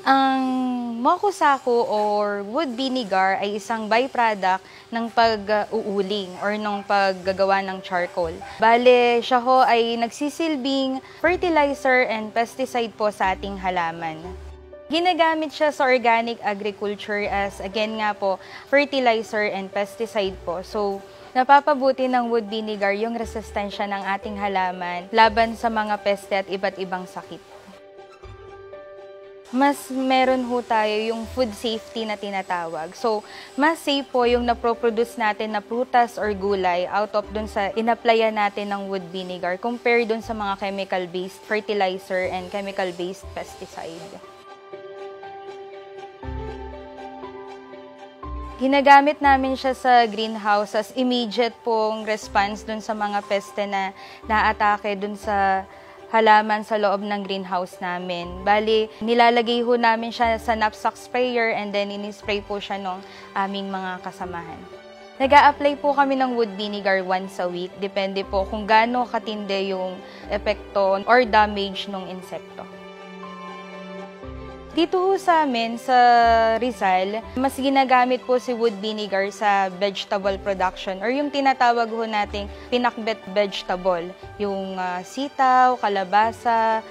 Ang mokusaku or wood vinegar ay isang byproduct ng pag-uuling or ng paggagawa ng charcoal. Bale, siya ho ay nagsisilbing fertilizer and pesticide po sa ating halaman. Ginagamit siya sa organic agriculture as, again nga po, fertilizer and pesticide po. So, napapabuti ng wood vinegar yung resistensya ng ating halaman laban sa mga peste at iba't ibang sakit. Mas meron ho tayo yung food safety na tinatawag. So, mas safe po yung naproproduce natin na prutas or gulay out of dun sa inaplaya natin ng wood vinegar compared dun sa mga chemical-based fertilizer and chemical-based pesticide. Ginagamit namin siya sa greenhouse as immediate pong response dun sa mga peste na naatake dun sa halaman sa loob ng greenhouse namin. Bali, nilalagay ho namin siya sa knapsack sprayer and then ini-spray po siya ng aming mga kasamahan. Nag-a-apply po kami ng wood vinegar once a week. Depende po kung gaano katindi yung epekto or damage ng insekto. Dito ho sa amin, sa Rizal, mas ginagamit po si wood vinegar sa vegetable production or yung tinatawag ho nating pinakbet vegetable. Yung sitaw, kalabasa,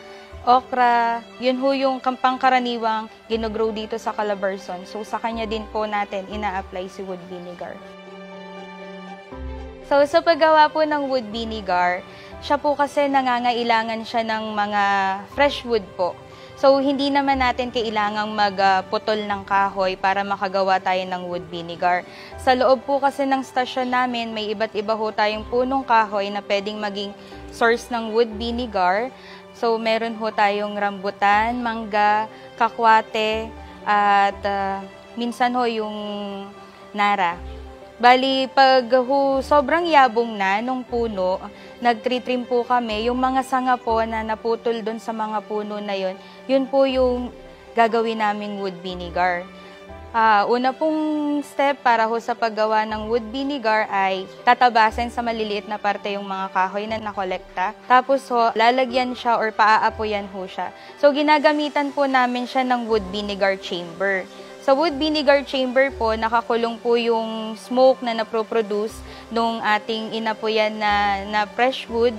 okra, yun ho yung pangkaraniwang ginogrow dito sa Calabarzon. So sa kanya din po natin ina-apply si wood vinegar. So sa paggawa po ng wood vinegar, siya po kasi nangangailangan siya ng mga fresh wood po. So, hindi naman natin kailangang magputol ng kahoy para makagawa tayo ng wood vinegar. Sa loob po kasi ng stasyon namin, may iba't iba ho tayong punong kahoy na pwedeng maging source ng wood vinegar. So, meron ho tayong rambutan, mangga, kakwate, at minsan ho yung nara. Bali, pag sobrang yabong na nung puno, nag-trim po kami. Yung mga sanga po na naputol doon sa mga puno na yun po yung gagawin naming wood vinegar. Una pong step para ho sa paggawa ng wood vinegar ay tatabasin sa maliliit na parte yung mga kahoy na nakolekta. Tapos ho, lalagyan siya or paaapoyan ho siya. So, ginagamitan po namin siya ng wood vinegar chamber. Sa wood vinegar chamber po, nakakulong po yung smoke na naproproduce nung ating inapoyan na fresh wood.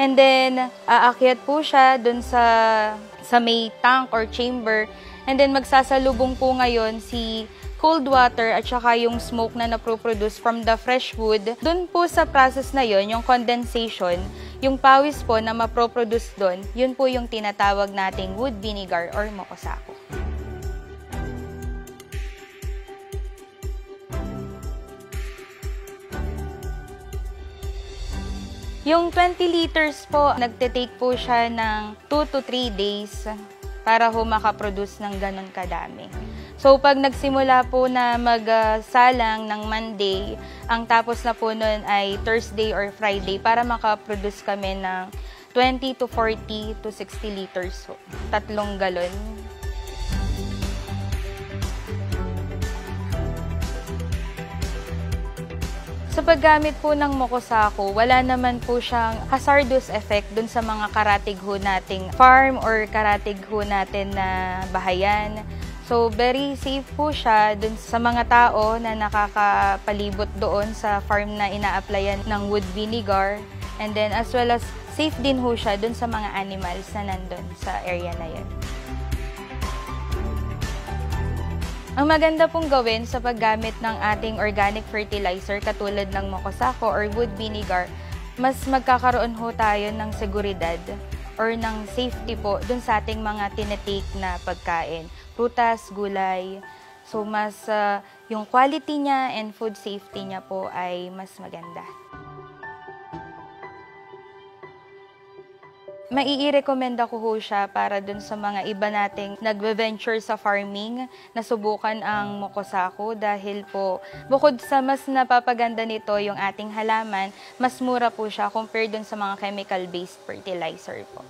And then, aakyat po siya dun sa may tank or chamber. And then, magsasalubong po ngayon si cold water at saka yung smoke na naproproduce from the fresh wood. Dun po sa process na yon, yung condensation, yung pawis po na maproproduce dun, yun po yung tinatawag nating wood vinegar or mokusaku. Yung 20 liters po, nagte-take po siya ng 2 to 3 days para ho makaproduce ng ganun kadami. So, pag nagsimula po na magsalang ng Monday, ang tapos na po nun ay Thursday or Friday para makaproduce kami ng 20 to 40 to 60 liters ho. 3 galon. Sa paggamit po ng mokusaku, wala naman po siyang hazardous effect dun sa mga karatig ho nating farm or karatig ho natin na bahayan. So, very safe po siya dun sa mga tao na nakakapalibot doon sa farm na ina-applyan ng wood vinegar. And then, as well as safe din ho siya dun sa mga animals na nandun sa area na yun. Ang maganda pong gawin sa paggamit ng ating organic fertilizer katulad ng mokusaku or wood vinegar, mas magkakaroon ho tayo ng seguridad or ng safety po dun sa ating mga tinetake na pagkain. Prutas, gulay. So, mas yung quality niya and food safety niya po ay mas maganda. Maiirekomenda ko ho siya para dun sa mga iba nating nagve-venture sa farming na subukan ang mokusaku dahil po bukod sa mas napapaganda nito yung ating halaman, mas mura po siya compared dun sa mga chemical-based fertilizer po.